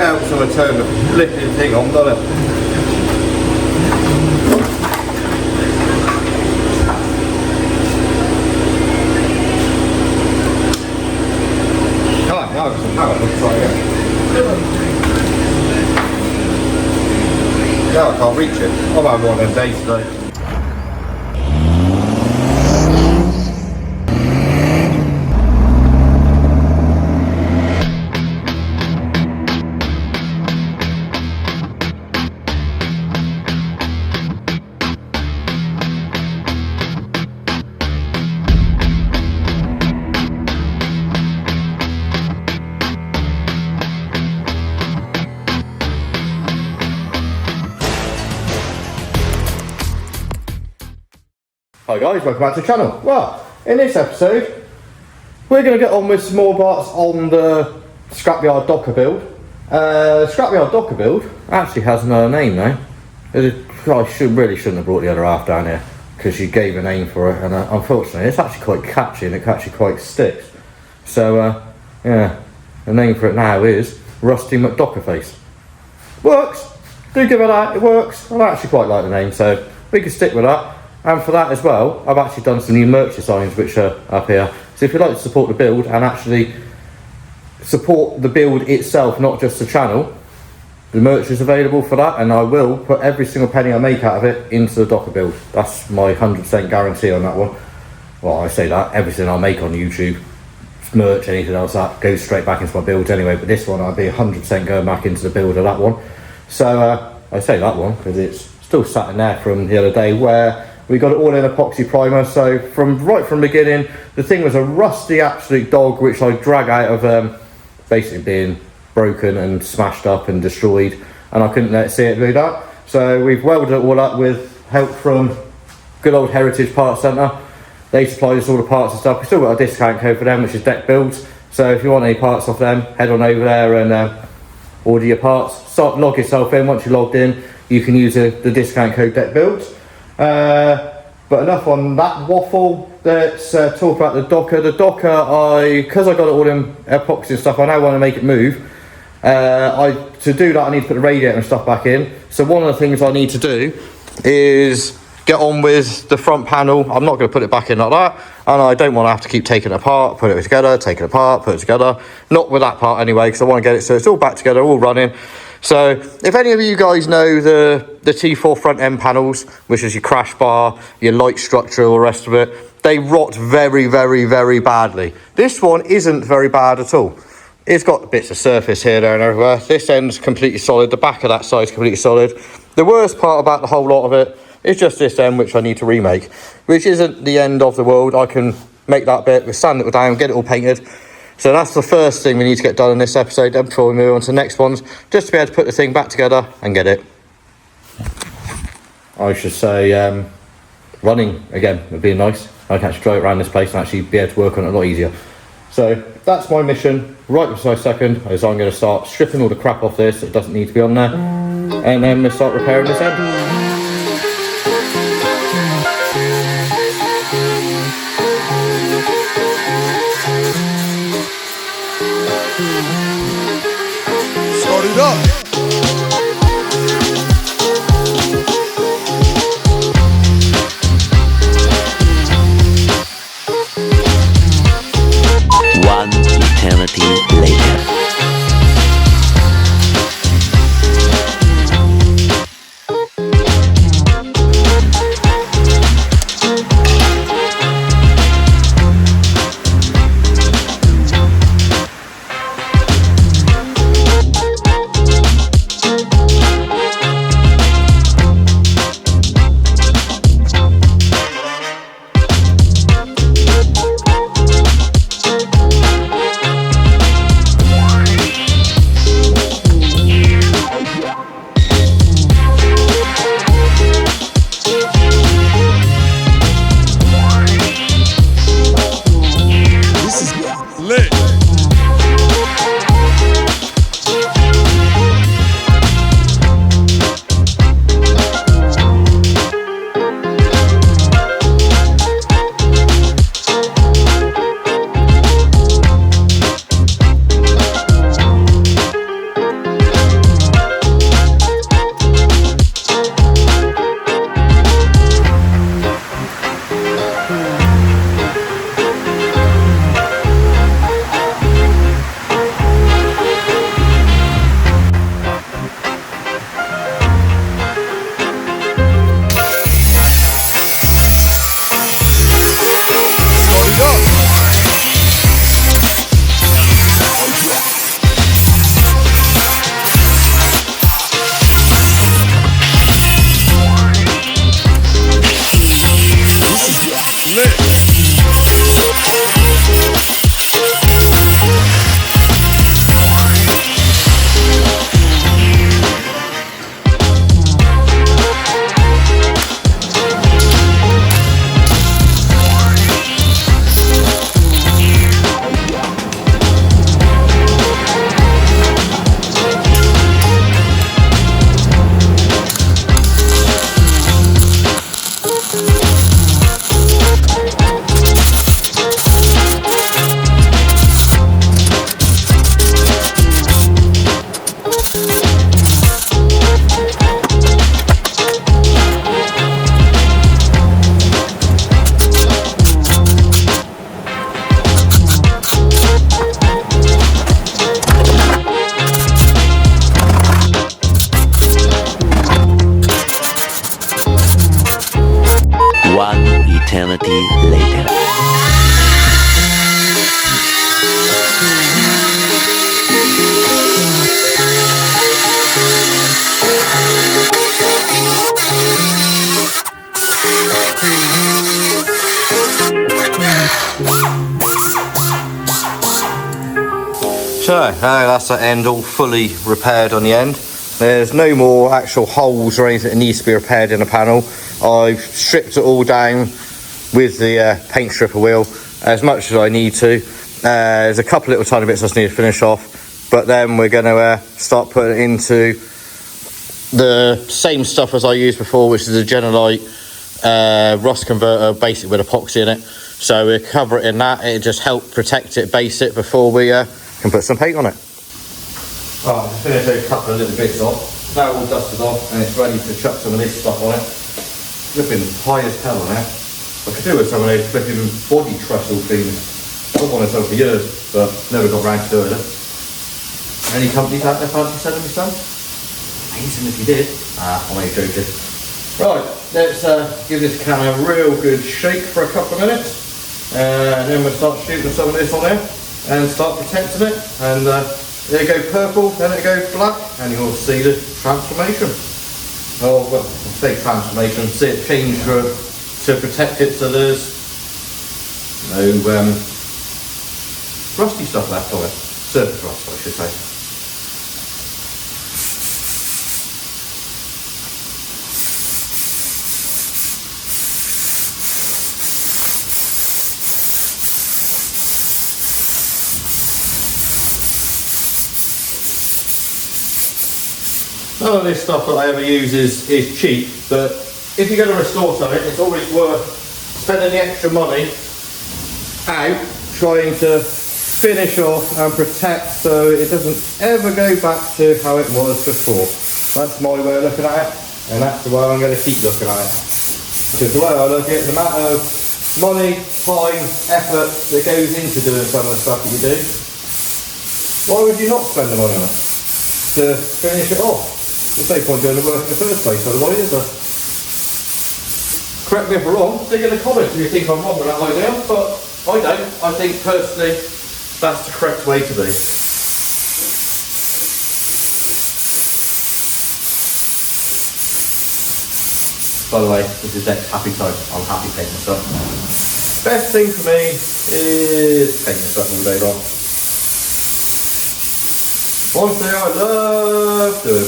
helps when I turn the flipping thing on, doesn't it? Alright, now I've got some power, let's try again. No, I can't reach it. I've had one of them days today. Hi guys, welcome back to the channel. Well, in this episode, we're going to get on with some more parts on the Scrapyard Doka build. Scrapyard Doka build actually has another name now. I really shouldn't have brought the other half down here, because she gave a name for it, and unfortunately it's actually quite catchy and it actually quite sticks. So, yeah, the name for it now is Rusty McDokaface. Works! Do give it that, it works. I actually quite like the name, so we can stick with that. And for that as well, I've actually done some new merch designs which are up here. So if you'd like to support the build and actually support the build itself, not just the channel, the merch is available for that, and I will put every single penny I make out of it into the Doka build. That's my 100% guarantee on that one. Well, I say that, everything I make on YouTube, merch, anything else, that goes straight back into my builds anyway, but this one I'll be 100% going back into the build of that one. So I say that one because it's still sat in there from the other day, where we got it all in epoxy primer. So right from the beginning, the thing was a rusty absolute dog, which I drag out of basically being broken and smashed up and destroyed, and I couldn't let it see it do that. So we've welded it all up with help from good old Heritage Parts Centre. They supply us all the parts and stuff. We still got a discount code for them, which is DEC BUILDS. So if you want any parts off them, head on over there and order your parts. Log yourself in. Once you're logged in, you can use the discount code DEC BUILDS. But enough on that waffle. Let's talk about the Doka. The Doka, because I got it all in epoxy and stuff, I now want to make it move. To do that, I need to put the radiator and stuff back in. So one of the things I need to do is get on with the front panel. I'm not going to put it back in like that, and I don't want to have to keep taking it apart, put it together, take it apart, put it together. Not with that part anyway, because I want to get it so it's all back together, all running. So if any of you guys know the T4 front end panels, which is your crash bar, your light structure, all the rest of it, they rot very, very, very badly. This one isn't very bad at all. It's got bits of surface here, there and everywhere. This end's completely solid. The back of that side's completely solid. The worst part about the whole lot of it is just this end, which I need to remake, which isn't the end of the world. I can make that bit, we'll sand it all down, get it all painted. So that's the first thing we need to get done in this episode, then before we move on to the next ones, just to be able to put the thing back together and get it, I should say, running again would be nice. I can actually drive around this place and actually be able to work on it a lot easier. So that's my mission right this second, is I'm going to start stripping all the crap off this that doesn't need to be on there, and then we'll start repairing this end. Start it up. One eternity later. So that's the end all fully repaired on the end. There's no more actual holes or anything that needs to be repaired in the panel. I've stripped it all down with the paint stripper wheel as much as I need to. There's a couple little tiny bits I just need to finish off, but then we're going to start putting it into the same stuff as I used before, which is a Genelite rust converter, basically with epoxy in it. So we'll cover it in that. It just help protect it, base it before we can put some paint on it. Right, I've finished a couple of little bits off. Now all dusted off and it's ready to chuck some of this stuff on it. Flipping high as hell on it. I could do with some of those flipping body trestle things. I've wanted some for years, but never got round to doing it. Any companies out there fancy selling me some? Amazing if you did. I'm only joking. Right, let's give this can a real good shake for a couple of minutes. And then we'll start shooting some of this on there and start protecting it. And it'll go purple, then it'll go black, and you'll see the transformation. Oh, well, I'll say transformation, see it change to protect it so there's no rusty stuff left on it. Surface rust, I should say. None of this stuff that I ever use is cheap, but if you're going to restore something, it's always worth spending the extra money out trying to finish off and protect so it doesn't ever go back to how it was before. That's my way of looking at it, and that's the way I'm going to keep looking at it. Because the way I look at it, the amount of money, time, effort that goes into doing some of the stuff that you do, why would you not spend the money on it to finish it off? There's no point doing the work in the first place, otherwise, is there? Correct me if I'm wrong, stick in the comments if you think I'm wrong with that idea, but I don't. I think personally that's the correct way to be. By the way, this is DEC's happy time. I'm happy painting this up. Best thing for me is painting this up all day long. One thing I love doing.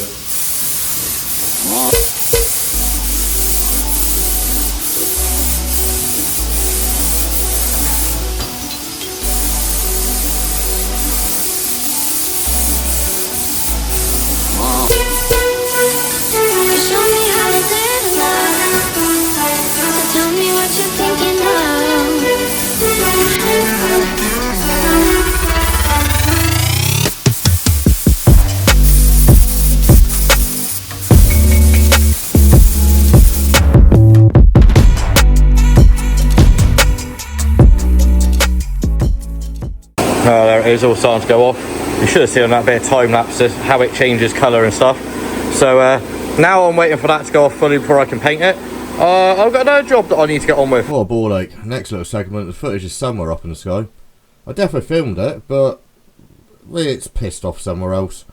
There it is, all starting to go off. You should have seen on that bit of time lapse how it changes colour and stuff. So now I'm waiting for that to go off fully before I can paint it. I've got another job that I need to get on with. What a ball ache. Next little segment, the footage is somewhere up in the sky. I definitely filmed it, but it's pissed off somewhere else.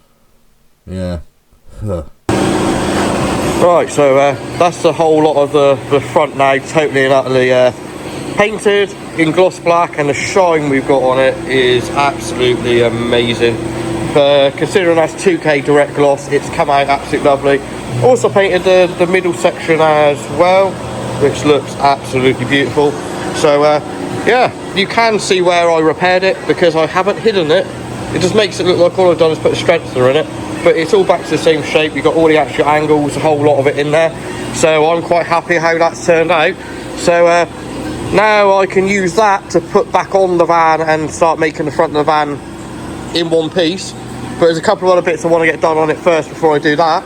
Yeah. Right, so that's the whole lot of the front now, totally and utterly painted in gloss black, and the shine we've got on it is absolutely amazing. Considering that's 2K direct gloss, it's come out absolutely lovely. Also painted the middle section as well, which looks absolutely beautiful. So yeah, you can see where I repaired it because I haven't hidden it. It just makes it look like all I've done is put a strengthener in it, but it's all back to the same shape. You've got all the actual angles, a whole lot of it in there. So I'm quite happy how that's turned out. So now I can use that to put back on the van and start making the front of the van in one piece. But there's a couple of other bits I want to get done on it first before I do that.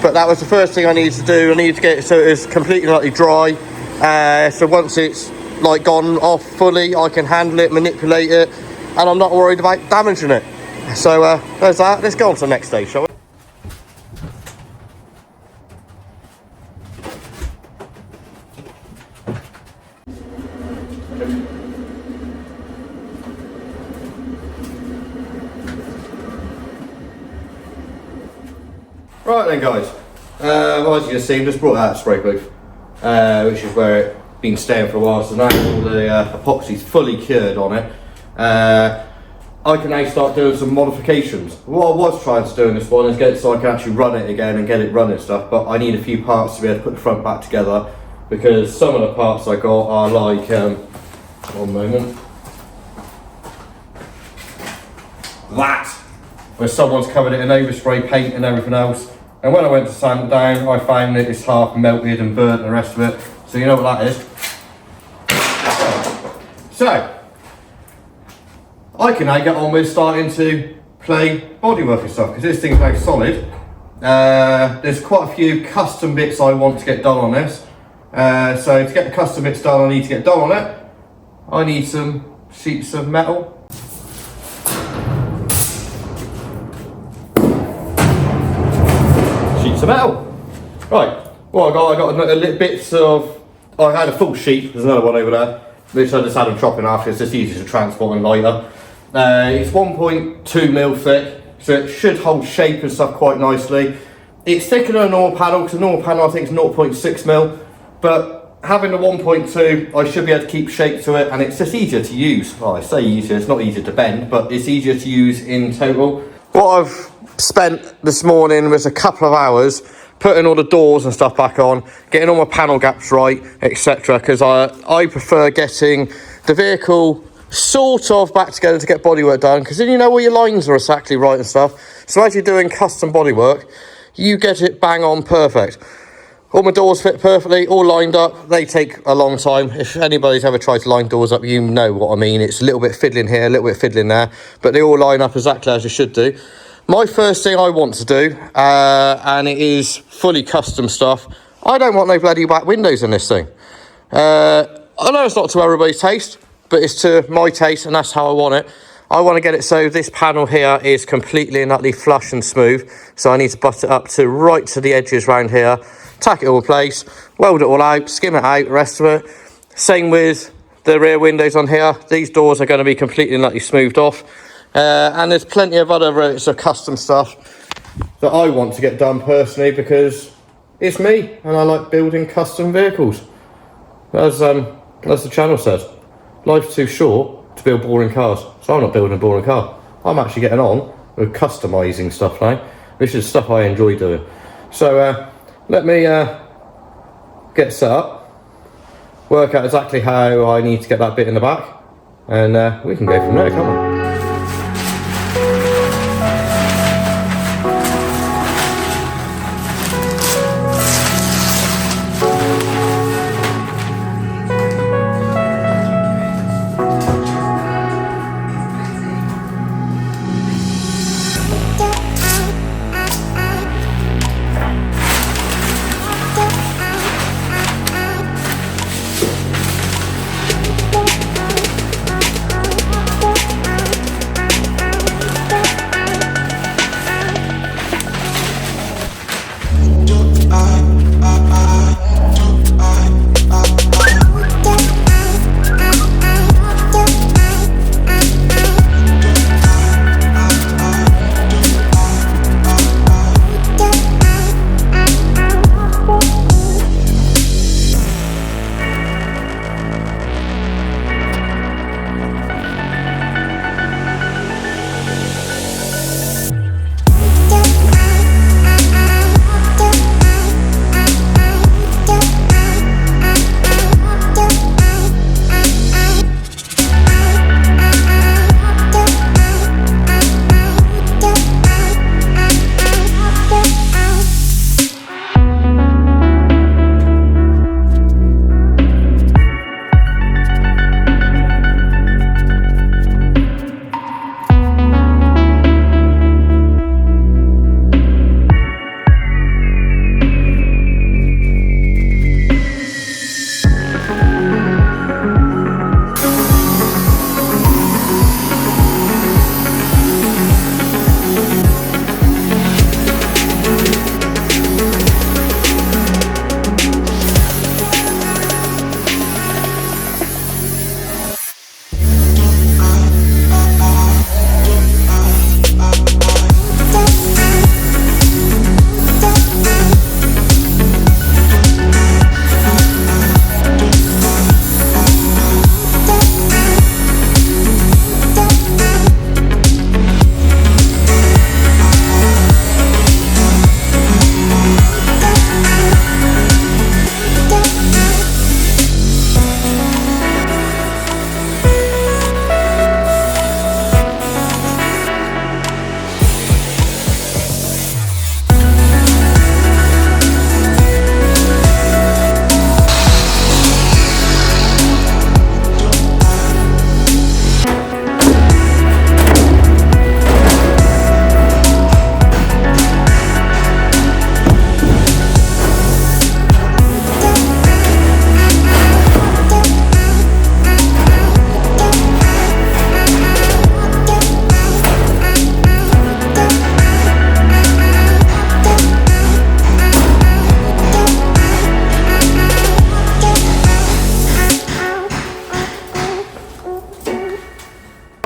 But that was the first thing I needed to do. I needed to get it so it is completely like dry. So once it's like gone off fully, I can handle it, manipulate it, and I'm not worried about damaging it. So there's that. Let's go on to the next stage, shall we? Right then guys, as you can see, I've just brought out a spray booth, which is where it's been staying for a while, so now all the epoxy's fully cured on it. I can now start doing some modifications. What I was trying to do in this one is get it so I can actually run it again and get it running stuff, but I need a few parts to be able to put the front back together, because some of the parts I got are like, one moment, that, where someone's covered it in overspray paint and everything else, and when I went to sand it down, I found that it's half melted and burnt and the rest of it, so you know what that is. So, I can now get on with starting to play bodywork and stuff, because this thing's now solid. There's quite a few custom bits I want to get done on this. So to get the custom bits done, I need to get done on it. I need some sheets of metal. Sheets of metal. Right, what I got a little bits of, I had a full sheet, there's another one over there, which I just had them chopping off, it's just easier to transport and lighter. It's 1.2 mil thick, so it should hold shape and stuff quite nicely. It's thicker than a normal panel, because a normal panel I think is 0.6 mil, but having the 1.2, I should be able to keep shape to it, and it's just easier to use. Well, I say easier, it's not easier to bend, but it's easier to use in total. What I've spent this morning was a couple of hours putting all the doors and stuff back on, getting all my panel gaps right, etc., because I prefer getting the vehicle sort of back together to get bodywork done, because then you know all your lines are exactly right and stuff. So as you're doing custom bodywork, you get it bang on perfect. All my doors fit perfectly, all lined up. They take a long time. If anybody's ever tried to line doors up, you know what I mean. It's a little bit fiddling here, a little bit fiddling there, but they all line up exactly as they should do. My first thing I want to do, and it is fully custom stuff, I don't want no bloody back windows in this thing. I know it's not to everybody's taste, but it's to my taste, and that's how I want it. I want to get it so this panel here is completely and utterly flush and smooth. So I need to butt it up to right to the edges around here, tack it all in place, weld it all out, skim it out, the rest of it. Same with the rear windows on here. These doors are going to be completely and utterly smoothed off. And there's plenty of other bits of custom stuff that I want to get done personally, because it's me and I like building custom vehicles. As the channel says, life's too short to build boring cars, so I'm not building a boring car. I'm actually getting on with customising stuff now, which is stuff I enjoy doing. So let me get set up, work out exactly how I need to get that bit in the back, and we can go from there, come on.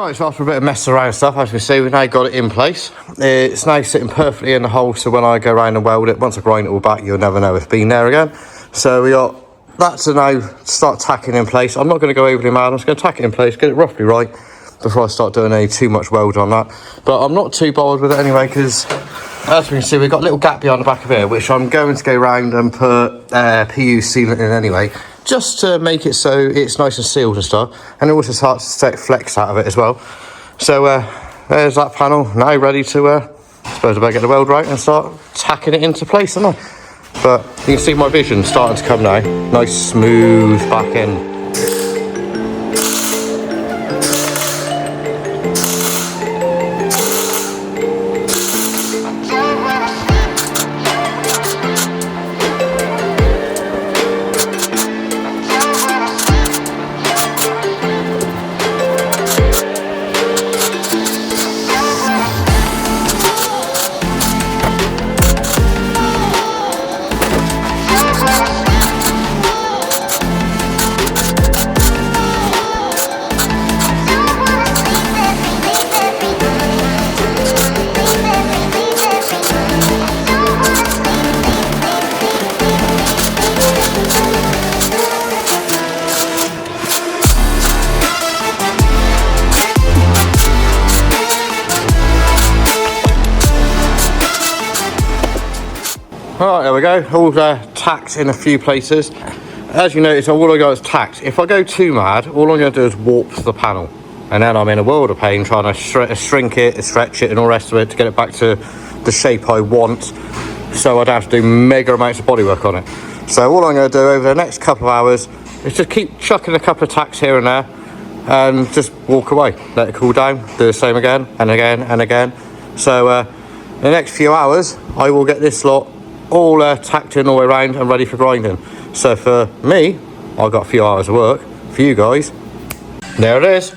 Right, so after a bit of messing around and stuff, as we see, we've now got it in place. It's now sitting perfectly in the hole, so when I go around and weld it, once I grind it all back, you'll never know it's been there again. So we got that to now start tacking in place. I'm not going to go overly mad, I'm just going to tack it in place, get it roughly right, before I start doing any too much weld on that. But I'm not too bothered with it anyway, because as we can see, we've got a little gap behind the back of here, which I'm going to go round and put PU sealant in anyway, just to make it so it's nice and sealed and stuff, and it also starts to take flex out of it as well. So there's that panel, now ready to, I suppose I better get the weld right and start tacking it into place, don't I? But you can see my vision starting to come now, nice smooth back end. Alright, there we go, all tacked in a few places. As you notice, all I got is tacked. If I go too mad, all I'm going to do is warp the panel. And then I'm in a world of pain trying to shrink it, stretch it and all the rest of it to get it back to the shape I want. So I'd have to do mega amounts of bodywork on it. So all I'm going to do over the next couple of hours is just keep chucking a couple of tacks here and there and just walk away. Let it cool down, do the same again and again and again. So in the next few hours, I will get this lot all tacked in all the way around and ready for grinding. So for me, I've got a few hours of work. For you guys, there it is.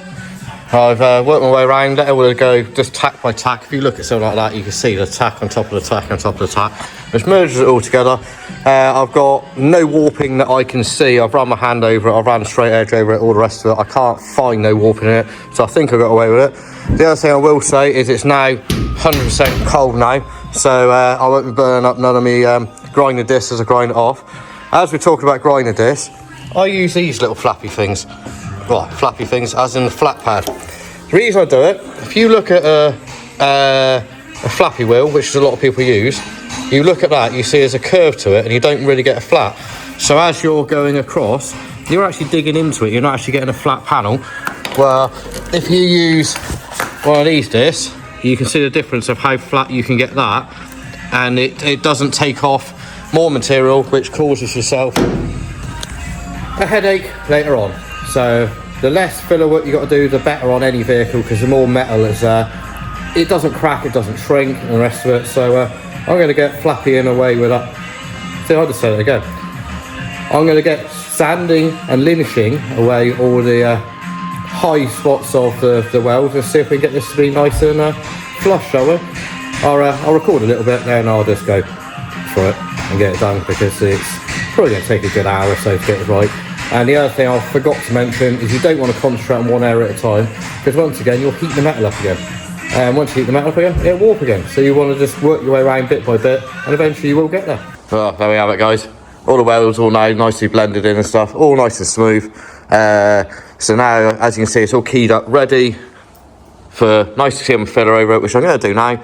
I've worked my way around, let it all go just tack by tack. If you look at something like that, you can see the tack on top of the tack on top of the tack, which merges it all together. I've got no warping that I can see. I've run my hand over it, I've ran a straight edge over it, all the rest of it. I can't find no warping in it, so I think I got away with it. The other thing I will say is it's now 100% cold now, so I won't be burning up none of me grinder discs as I grind it off. As we're talking about grinder discs, I use these little flappy things. Well, flappy things as in the flat pad. The reason I do it, if you look at a flappy wheel, which a lot of people use, you look at that, you see there's a curve to it and you don't really get a flat. So as you're going across, you're actually digging into it, you're not actually getting a flat panel. Well, if you use one of these discs, you can see the difference of how flat you can get that, and it doesn't take off more material, which causes yourself a headache later on. So the less filler work you got to do, the better on any vehicle, because the more metal is it doesn't crack, it doesn't shrink and the rest of it. So I'm going to get flappy in away with that. See, I'll just say it again. I'm going to get sanding and linishing away all the high spots of the weld and see if we can get this to be nice and flush, shall we? I'll record a little bit, then I'll just go for it and get it done, because it's probably going to take a good hour or so to get it right. And the other thing I forgot to mention is you don't want to concentrate on one area at a time, because once again you'll heat the metal up again. And once you heat the metal up again, it'll warp again. So you want to just work your way around bit by bit, and eventually you will get there. Well, there we have it, guys. All the welds all now nicely blended in and stuff, all nice and smooth. So now, as you can see, it's all keyed up, ready for nice skim of filler over it, which I'm going to do now.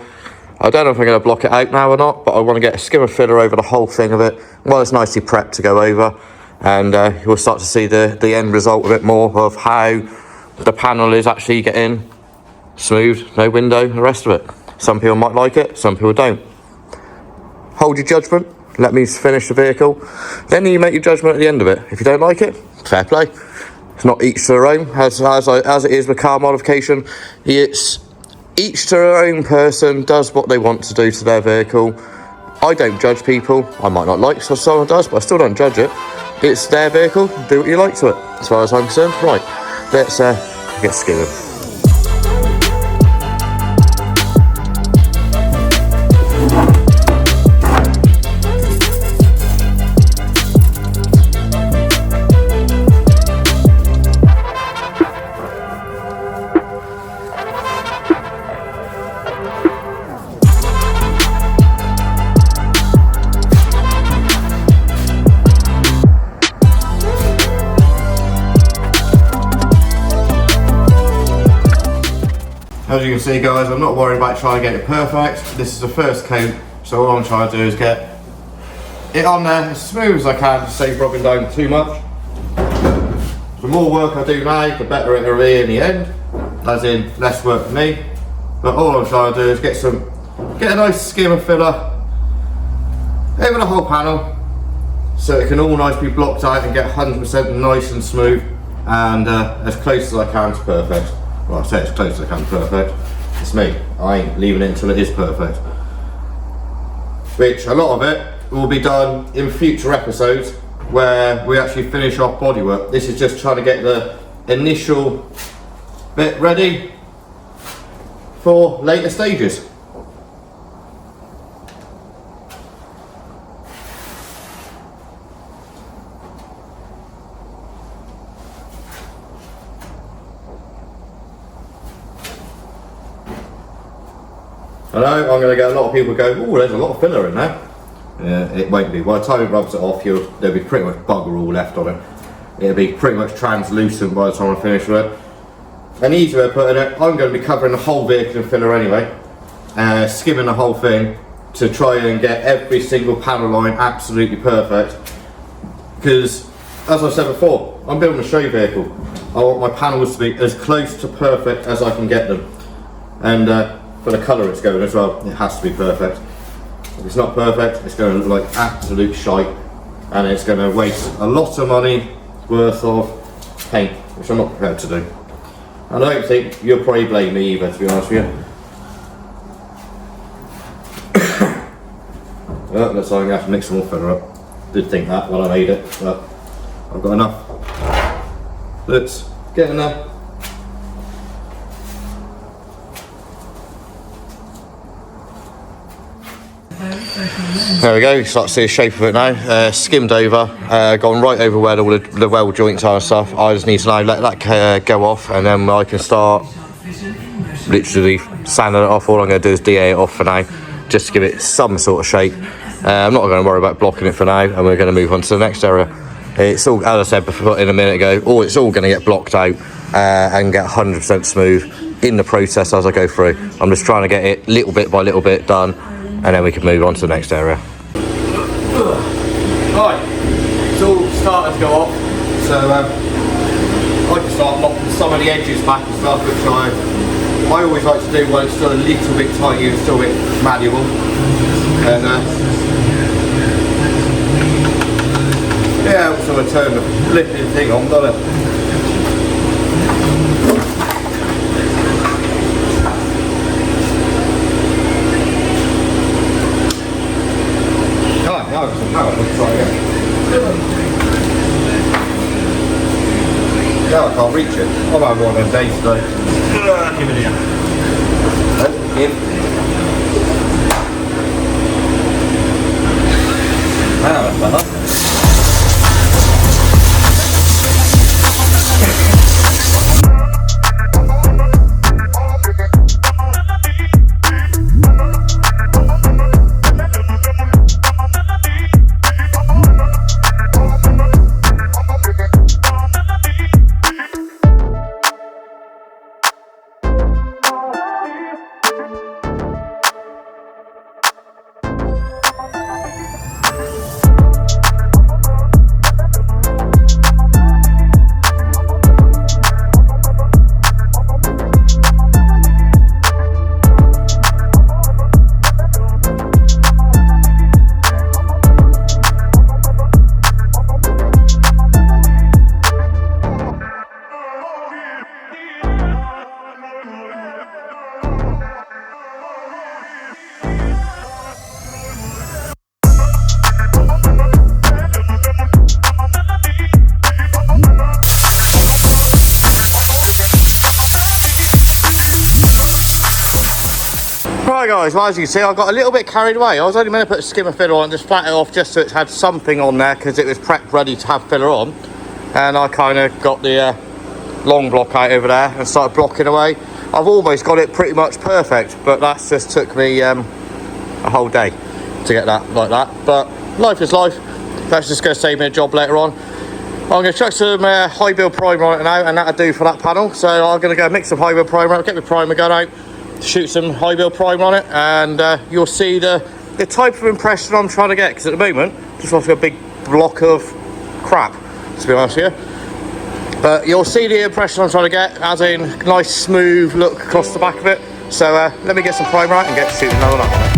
I don't know if I'm going to block it out now or not, but I want to get a skim of filler over the whole thing of it while it's nicely prepped to go over. And you'll start to see the end result a bit more of how the panel is actually getting smooth, no window, and the rest of it. Some people might like it, some people don't. Hold your judgment, let me finish the vehicle, then you make your judgment at the end of it. If you don't like it, fair play. It's not each to their own, as it is with car modification. It's each to their own person does what they want to do to their vehicle. I don't judge people. I might not like so someone does, but I still don't judge it. It's their vehicle, do what you like to it, as far as I'm concerned. Right, let's get skidding. As you can see guys, I'm not worried about trying to get it perfect. This is the first coat, so all I'm trying to do is get it on there as smooth as I can to save rubbing down too much. The more work I do now, the better it'll be in the end, as in less work for me. But all I'm trying to do is get a nice skimmer filler over the whole panel, so it can all nicely be blocked out and get 100% nice and smooth, and as close as I can to perfect. Well, I say as close as I can to perfect. It's me. I ain't leaving it until it is perfect. Which, a lot of it will be done in future episodes where we actually finish off bodywork. This is just trying to get the initial bit ready for later stages. I know I'm going to get a lot of people go, oh, there's a lot of filler in there. Yeah, it won't be. By the time it rubs it off, there'll be pretty much bugger all left on it. It'll be pretty much translucent by the time I finish with it. An easy way of putting it, I'm going to be covering the whole vehicle in filler anyway, skimming the whole thing to try and get every single panel line absolutely perfect. Because, as I said before, I'm building a show vehicle. I want my panels to be as close to perfect as I can get them. And for the colour it's going as well, it has to be perfect. If it's not perfect, it's going to look like absolute shite, and it's going to waste a lot of money worth of paint, which I'm not prepared to do. I don't think you'll probably blame me either, to be honest with you. Well, looks like I'm going to have to mix some more filler up. Did think that when I made it, but I've got enough. Let's get in there. There we go, you start to see the shape of it now. Skimmed over, gone right over where all the weld joints are and stuff. I just need to now let that go off, and then I can start literally sanding it off. All I'm going to do is DA it off for now, just to give it some sort of shape. I'm not going to worry about blocking it for now, and we're going to move on to the next area. It's all, as I said before in a minute ago, it's all going to get blocked out and get 100% smooth in the process as I go through. I'm just trying to get it little bit by little bit done, and then we can move on to the next area. Right, it's all starting to go off, so I can start locking some of the edges back and stuff, which I always like to do when it's still a little bit tighty and still a bit manual. And yeah, so I turn the flipping thing on, doesn't it? Now I can't reach it. I'm having one of them days today. Give it here. Now that's better. Right guys, well as you can see I got a little bit carried away. I was only meant to put a skimmer filler on, just flat it off just so it had something on there because it was prepped ready to have filler on. And I kind of got the long block out over there and started blocking away. I've almost got it pretty much perfect, but that's just took me a whole day to get that like that. But life is life. That's just going to save me a job later on. I'm going to chuck some high build primer on it now, and that'll do for that panel. So I'm going to go mix some high build primer, get the primer gun out, shoot some high build primer on it, and you'll see the type of impression I'm trying to get, because at the moment just looks like a big block of crap, to be honest with you. But you'll see the impression I'm trying to get, as in nice smooth look across the back of it. So let me get some primer out and get shooting another one on it.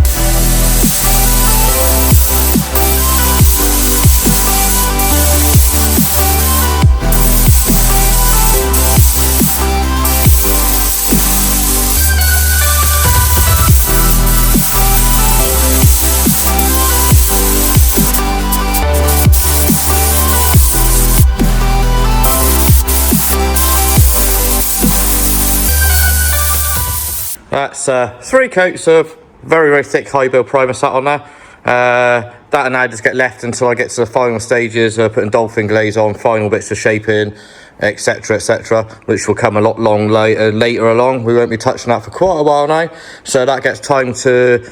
That's 3 coats of very, very thick high build primer sat on there. That'll now just get left until I get to the final stages of putting dolphin glaze on, final bits of shaping, etc, which will come a lot later along. We won't be touching that for quite a while now, so that gets time to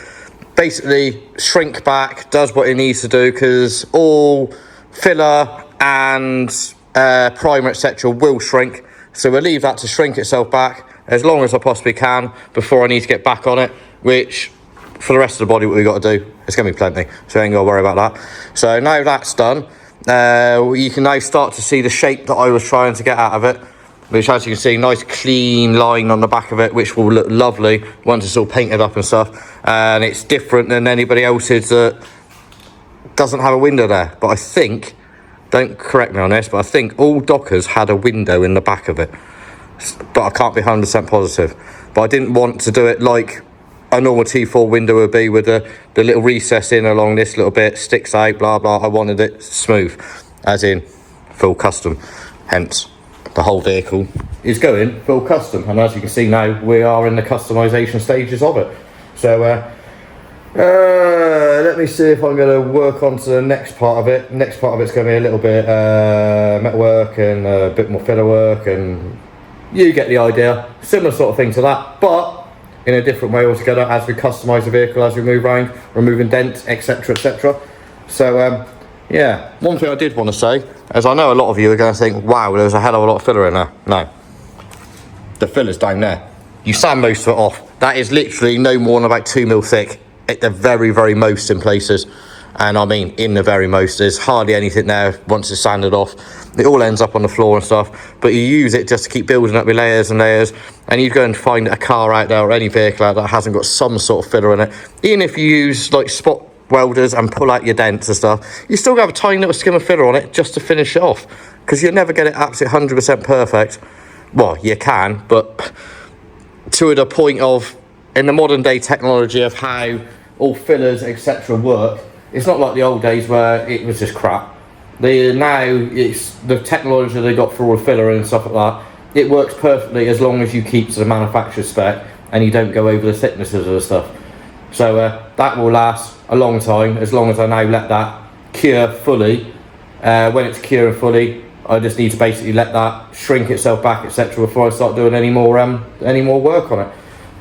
basically shrink back, does what it needs to do, because all filler and primer etc will shrink, so we'll leave that to shrink itself back as long as I possibly can before I need to get back on it, which for the rest of the body what we've got to do, it's going to be plenty, so I ain't got to worry about that. So now that's done, you can now start to see the shape that I was trying to get out of it, which, as you can see, nice clean line on the back of it, which will look lovely once it's all painted up and stuff, and it's different than anybody else's that doesn't have a window there. But I think, don't correct me on this, but I think all Dokas had a window in the back of it, but I can't be 100% positive. But I didn't want to do it like a normal T4 window would be, with the little recess in along this little bit, sticks out, blah blah. I wanted it smooth, as in full custom, hence the whole vehicle is going full custom. And as you can see now, we are in the customization stages of it. So let me see if I'm going to work on to the next part of it. Next part of it's going to be a little bit metalwork and a bit more filler work, and you get the idea. Similar sort of thing to that, but in a different way altogether, as we customise the vehicle, as we move around, removing dents, etc, etc. So yeah, one thing I did want to say, as I know a lot of you are going to think, wow, there's a hell of a lot of filler in there. No, the filler's down there. You sand most of it off. That is literally no more than about 2 mil thick at the very, very most in places. And I mean, in the very most, there's hardly anything there once it's sanded off. It all ends up on the floor and stuff, but you use it just to keep building up with layers and layers. And you go and find a car out there or any vehicle out there that hasn't got some sort of filler in it. Even if you use like spot welders and pull out your dents and stuff, you still have a tiny little skim of filler on it just to finish it off, because you'll never get it absolutely 100% perfect. Well, you can, but to the point of, in the modern day technology of how all fillers etc work, it's not like the old days where it was just crap. Now it's the technology they got for all the filler and stuff like that. It works perfectly as long as you keep to the manufacturer's spec and you don't go over the thicknesses of the stuff. So that will last a long time, as long as I now let that cure fully. When it's cured fully, I just need to basically let that shrink itself back, etc, before I start doing any more work on it.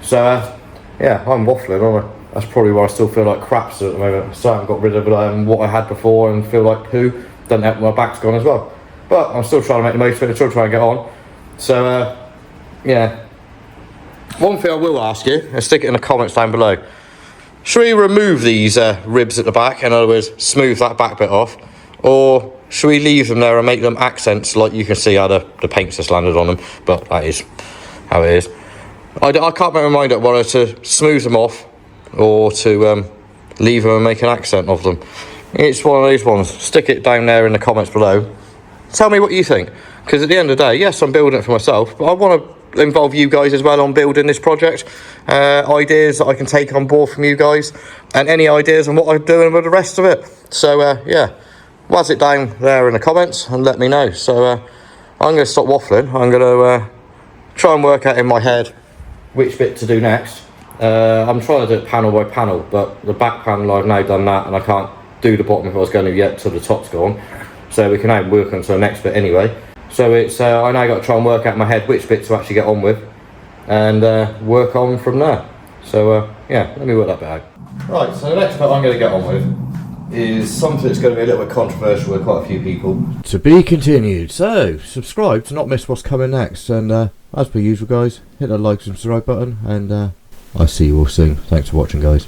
So yeah, I'm waffling, aren't I? That's probably why I still feel like crap still at the moment. So I haven't got rid of what I had before and feel like poo. Doesn't help, my back's gone as well. But I'm still trying to make the most of it, still trying to get on. So yeah. One thing I will ask you, and stick it in the comments down below. Should we remove these ribs at the back, in other words, smooth that back bit off? Or should we leave them there and make them accents, like you can see how the paint's just landed on them? But that is how it is. I can't make my mind up whether to smooth them off or to leave them and make an accent of them. It's one of these ones. Stick it down there in the comments below. Tell me what you think, because at the end of the day, yes, I'm building it for myself, but I want to involve you guys as well on building this project. Ideas that I can take on board from you guys, and any ideas on what I'm doing with the rest of it. So yeah, waz it down there in the comments and let me know. So I'm going to stop waffling. I'm going to try and work out in my head which bit to do next. I'm trying to do it panel by panel, but the back panel I've now done that, and I can't do the bottom if I was going to yet till the top's gone. So we can now work on to the next bit anyway. So it's I now got to try and work out in my head which bit to actually get on with, and work on from there. So yeah, let me work that bit out. Right, so the next bit I'm going to get on with is something that's going to be a little bit controversial with quite a few people. To be continued. So, subscribe to not miss what's coming next. And as per usual, guys, hit that like and subscribe button. And I'll see you all soon. Thanks for watching, guys.